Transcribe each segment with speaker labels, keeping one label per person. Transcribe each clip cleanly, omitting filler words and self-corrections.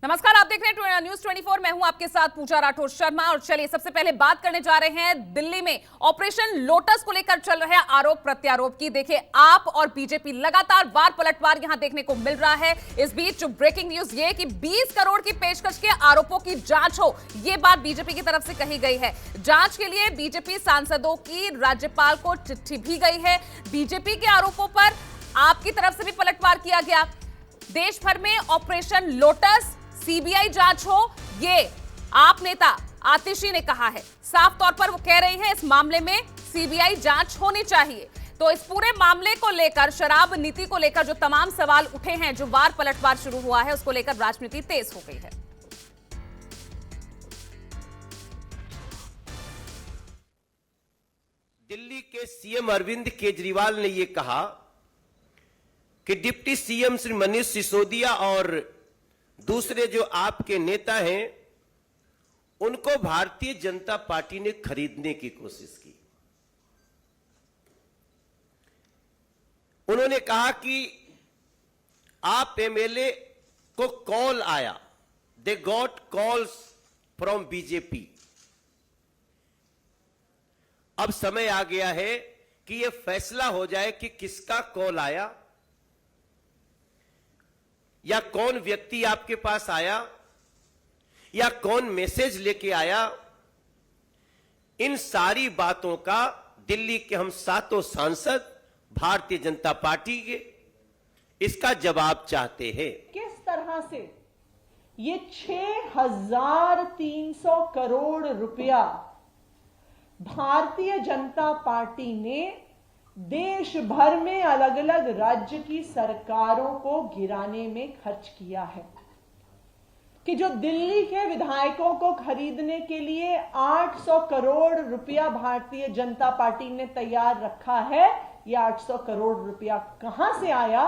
Speaker 1: नमस्कार, आप देख रहे हैं न्यूज़ 24। मैं हूं आपके साथ पूजा राठौर शर्मा। और चलिए सबसे पहले बात करने जा रहे हैं दिल्ली में ऑपरेशन लोटस को लेकर चल रहे आरोप प्रत्यारोप की। देखिए, आप और बीजेपी लगातार वार पलटवार यहां देखने को मिल रहा है। इस बीच ब्रेकिंग न्यूज ये कि 20 करोड़ की पेशकश के आरोपों की जांच हो, ये बात बीजेपी की तरफ से कही गई है। जांच के लिए बीजेपी सांसदों की राज्यपाल को चिट्ठी भी गई है। बीजेपी के आरोपों पर आपकी तरफ से भी पलटवार किया गया। देश भर में ऑपरेशन लोटस सीबीआई जांच हो, ये आप नेता आतिशी ने कहा है। साफ तौर पर वो कह रही है इस मामले में सीबीआई जांच होनी चाहिए। तो इस पूरे मामले को लेकर, शराब नीति को लेकर जो तमाम सवाल उठे हैं, जो वार पलटवार शुरू हुआ है, उसको लेकर राजनीति तेज हो गई है।
Speaker 2: दिल्ली के सीएम अरविंद केजरीवाल ने यह कहा कि डिप्टी सीएम श्री मनीष सिसोदिया और दूसरे जो आपके नेता हैं, उनको भारतीय जनता पार्टी ने खरीदने की कोशिश की। उन्होंने कहा कि आप एमएलए को कॉल आया, they got calls from BJP. अब समय आ गया है कि यह फैसला हो जाए कि किसका कॉल आया या कौन व्यक्ति आपके पास आया या कौन मैसेज लेके आया। इन सारी बातों का दिल्ली के हम सातों सांसद भारतीय जनता पार्टी के इसका जवाब चाहते हैं।
Speaker 3: किस तरह से ये 6,300 करोड़ रुपया भारतीय जनता पार्टी ने देश भर में अलग अलग राज्य की सरकारों को गिराने में खर्च किया है, कि जो दिल्ली के विधायकों को खरीदने के लिए 800 करोड़ रुपया भारतीय जनता पार्टी ने तैयार रखा है, यह 800 करोड़ रुपया कहां से आया?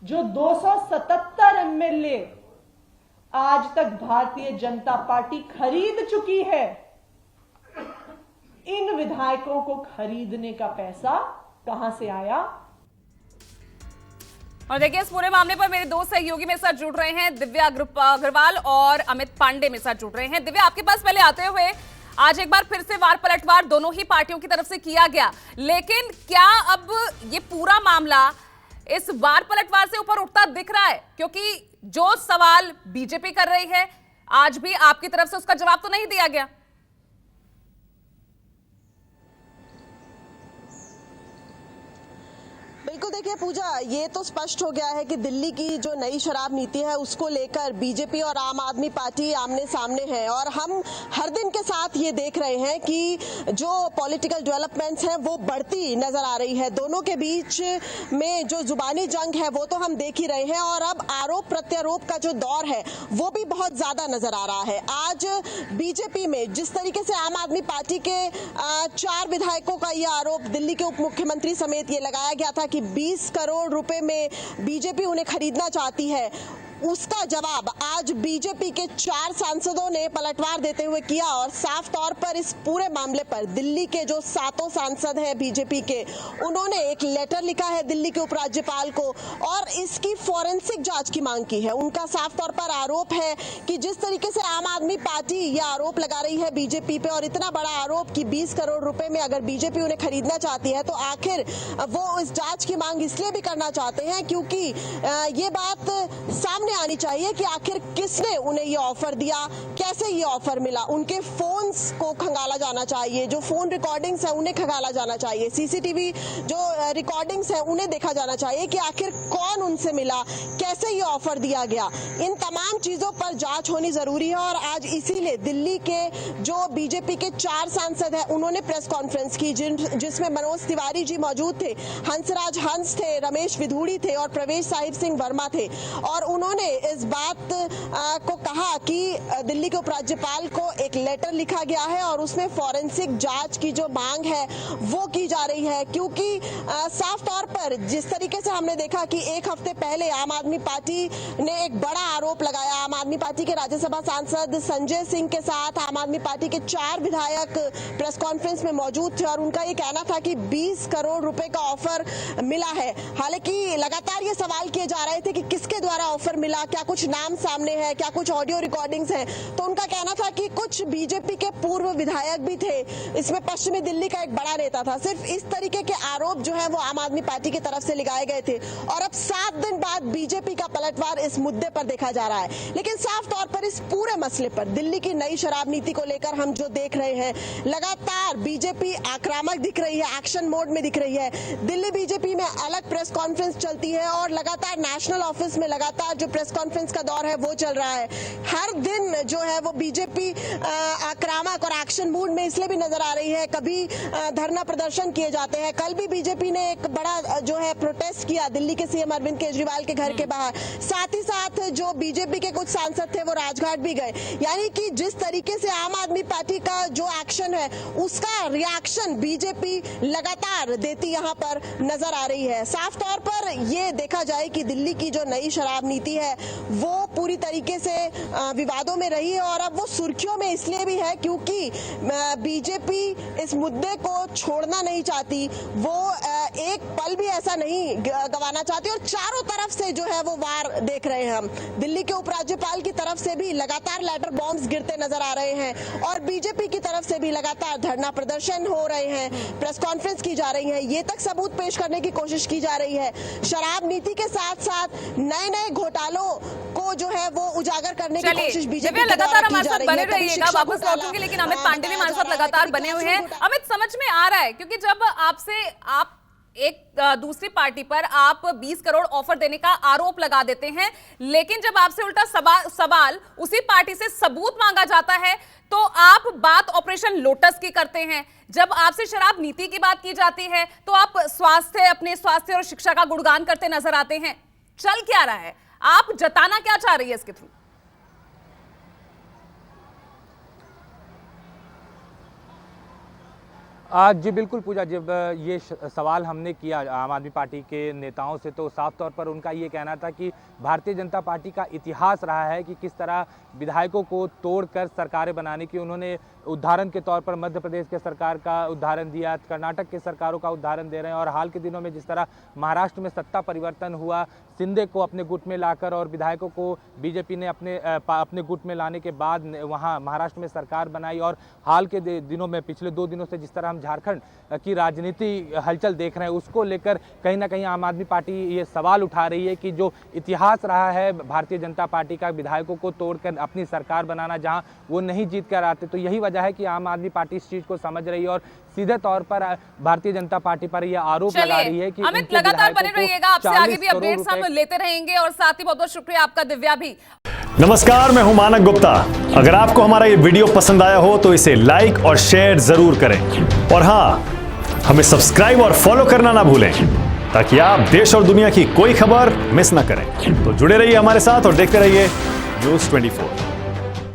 Speaker 3: जो 277 एमएलए आज तक भारतीय जनता पार्टी खरीद चुकी है, इन विधायकों को खरीदने का पैसा कहां से आया?
Speaker 1: और देखिए, इस पूरे मामले पर मेरे दो सहयोगी मेरे साथ जुड़ रहे हैं, दिव्या अग्रवाल और अमित पांडे मेरे साथ जुड़ रहे हैं। दिव्या, आपके पास पहले आते हुए आज एक बार फिर से वार पलटवार दोनों ही पार्टियों की तरफ से किया गया, लेकिन क्या अब ये पूरा मामला इस वार पलटवार से ऊपर उठता दिख रहा है? क्योंकि जो सवाल बीजेपी कर रही है, आज भी आपकी तरफ से उसका जवाब तो नहीं दिया गया।
Speaker 4: बिल्कुल, देखिए पूजा, ये तो स्पष्ट हो गया है कि दिल्ली की जो नई शराब नीति है उसको लेकर बीजेपी और आम आदमी पार्टी आमने सामने है। और हम हर दिन के साथ ये देख रहे हैं कि जो पॉलिटिकल डेवलपमेंट्स हैं वो बढ़ती नजर आ रही है। दोनों के बीच में जो जुबानी जंग है वो तो हम देख ही रहे हैं, और अब आरोप प्रत्यारोप का जो दौर है वो भी बहुत ज्यादा नजर आ रहा है। आज बीजेपी में जिस तरीके से आम आदमी पार्टी के 4 विधायकों का ये आरोप दिल्ली के उप मुख्यमंत्री समेत ये लगाया गया था कि 20 करोड़ रुपए में बीजेपी उन्हें खरीदना चाहती है, उसका जवाब आज बीजेपी के 4 सांसदों ने पलटवार देते हुए किया। और साफ तौर पर इस पूरे मामले पर दिल्ली के जो 7 सांसद हैं बीजेपी के, उन्होंने एक लेटर लिखा है दिल्ली के उपराज्यपाल को और इसकी फॉरेंसिक जांच की मांग की है। उनका साफ तौर पर आरोप है कि जिस तरीके से आम आदमी पार्टी यह आरोप लगा रही है बीजेपी पे, और इतना बड़ा आरोप कि 20 करोड़ रुपए में अगर बीजेपी उन्हें खरीदना चाहती है, तो आखिर वो इस जांच की मांग इसलिए भी करना चाहते हैं क्योंकि ये बात सामने आनी चाहिए कि आखिर किसने उन्हें ये ऑफर दिया, कैसे ये ऑफर मिला। उनके फोन्स को खंगाला जाना चाहिए, जो फोन रिकॉर्डिंग्स है उन्हें खंगाला जाना चाहिए, सीसीटीवी जो रिकॉर्डिंग्स है उन्हें देखा जाना चाहिए कि आखिर कौन उनसे मिला, कैसे ये ऑफर दिया गया। इन तमाम चीजों पर जांच होनी जरूरी है। और आज इसीलिए दिल्ली के जो बीजेपी के 4 सांसद हैं उन्होंने प्रेस कॉन्फ्रेंस की, जिसमें मनोज तिवारी जी मौजूद थे, हंसराज हंस थे, रमेश विधूड़ी थे और प्रवेश साहिब सिंह वर्मा थे। और उन्होंने इस बात को कहा कि दिल्ली के उपराज्यपाल को एक लेटर लिखा गया है और उसमें फॉरेंसिक जांच की जो मांग है वो की जा रही है, क्योंकि साफ तौर पर जिस तरीके से हमने देखा कि एक हफ्ते पहले आम आदमी पार्टी ने एक बड़ा आरोप लगाया। आम आदमी पार्टी के राज्यसभा सांसद संजय सिंह के साथ आम आदमी पार्टी के 4 विधायक प्रेस कॉन्फ्रेंस में मौजूद थे और उनका ये कहना था कि 20 करोड़ रुपए का ऑफर मिला है। हालांकि लगातार ये सवाल किए जा रहे थे कि किसके द्वारा ऑफर मिला, क्या कुछ नाम सामने है, क्या कुछ ऑडियो रिकॉर्डिंग्स हैं। तो उनका कहना था कि कुछ बीजेपी के पूर्व विधायक भी थे, इसमें पश्चिमी दिल्ली का एक बड़ा नेता था। सिर्फ इस तरीके के आरोप जो है वो आम आदमी पार्टी की तरफ से लगाए गए थे और अब 7 दिन बाद बीजेपी का पलटवार इस मुद्दे पर देखा जा रहा है। लेकिन साफ तौर पर इस पूरे मसले पर दिल्ली की नई शराब नीति को लेकर हम जो देख रहे हैं, लगातार बीजेपी आक्रामक दिख रही है, एक्शन मोड में दिख रही है। दिल्ली बीजेपी में अलग प्रेस कॉन्फ्रेंस चलती है और लगातार नेशनल ऑफिस में लगातार जो प्रेस कॉन्फ्रेंस का दौर है वो चल रहा है। हर दिन जो है वो बीजेपी आक्रामक और एक्शन मूड में इसलिए भी नजर आ रही है। कभी धरना प्रदर्शन किए जाते हैं। कल भी बीजेपी ने एक बड़ा जो है प्रोटेस्ट किया दिल्ली के सीएम अरविंद केजरीवाल के घर के बाहर। साथ ही साथ जो बीजेपी के कुछ सांसद थे वो राजघाट भी गए। यानी कि जिस तरीके से आम आदमी पार्टी का जो एक्शन है उसका रिएक्शन बीजेपी लगातार देती यहां पर नजर आ रही है। साफ तौर पर यह देखा जाए कि दिल्ली की जो नई शराब नीति है वो पूरी तरीके से विवादों में रही है और अब वो सुर्खियों में इसलिए भी है क्योंकि बीजेपी इस मुद्दे को छोड़ना नहीं चाहती, वो एक पल भी ऐसा नहीं गंवाना चाहती और चारों तरफ से जो है वो वार देख रहे हैं हम। दिल्ली के उपराज्यपाल की तरफ से भी लगातार लेटर बॉम्ब्स गिरते नजर आ रहे हैं और बीजेपी की तरफ से भी लगातार धरना प्रदर्शन हो रहे हैं, प्रेस कॉन्फ्रेंस की जा रही है, ये तक सबूत पेश करने की कोशिश की जा रही है। शराब नीति के साथ साथ नए घोटालों को जो है वो उजागर करने की कोशिश बीजेपी
Speaker 1: लगातार हमारे साथ बने रहिएगा। वापस लौटूंगी, लेकिन अमित पांडे भी हमारे साथ लगातार बने हुए हैं। अमित, समझ में आ रहा है क्योंकि जब आप एक दूसरी पार्टी पर आप 20 करोड़ ऑफर देने का आरोप लगा देते हैं, लेकिन जब आपसे उल्टा सवाल उसी पार्टी से सबूत मांगा जाता है तो आप बात ऑपरेशन लोटस की करते हैं। जब आपसे शराब नीति की बात की जाती है तो आप अपने स्वास्थ्य और शिक्षा का गुणगान करते नजर आते हैं। चल क्या रहा है? आप जताना क्या चाह रही है इसके थ्रू?
Speaker 5: जी बिल्कुल पूजा, जब ये सवाल हमने किया आम आदमी पार्टी के नेताओं से तो साफ तौर पर उनका ये कहना था कि भारतीय जनता पार्टी का इतिहास रहा है कि किस तरह विधायकों को तोड़कर सरकारें बनाने की। उन्होंने उदाहरण के तौर पर मध्य प्रदेश के सरकार का उदाहरण दिया, कर्नाटक के सरकारों का उदाहरण दे रहे हैं और हाल के दिनों में जिस तरह महाराष्ट्र में सत्ता परिवर्तन हुआ, शिंदे को अपने गुट में लाकर और विधायकों को बीजेपी ने अपने गुट में लाने के बाद वहाँ महाराष्ट्र में सरकार बनाई और हाल के दिनों में पिछले 2 दिनों से जिस तरह हम झारखंड की राजनीति हलचल देख रहे हैं उसको लेकर कहीं ना कहीं आम आदमी पार्टी ये सवाल उठा रही है कि जो इतिहास रहा है भारतीय जनता पार्टी का विधायकों को तोड़कर अपनी सरकार बनाना जहां वो नहीं जीत कर आते, तो यही वजह है कि आम आदमी पार्टी इस चीज को समझ रही है और सीधे तौर पर भारतीय जनता पार्टी पर यह आरोप लगा रही है कि
Speaker 1: अमित लगातार बने रहिएगा, आपसे आगे भी अपडेट्स हम लेते रहेंगे और साथ ही बहुत बहुत शुक्रिया आपका दिव्या भी।
Speaker 6: नमस्कार, मैं हूं मानक गुप्ता। अगर आपको हमारा ये वीडियो पसंद आया हो तो इसे लाइक और शेयर जरूर करें और हाँ, हमें सब्सक्राइब और फॉलो करना ना भूलें ताकि आप देश और दुनिया की कोई खबर मिस ना करें। तो जुड़े रहिए हमारे साथ और देखते रहिए न्यूज़ 24।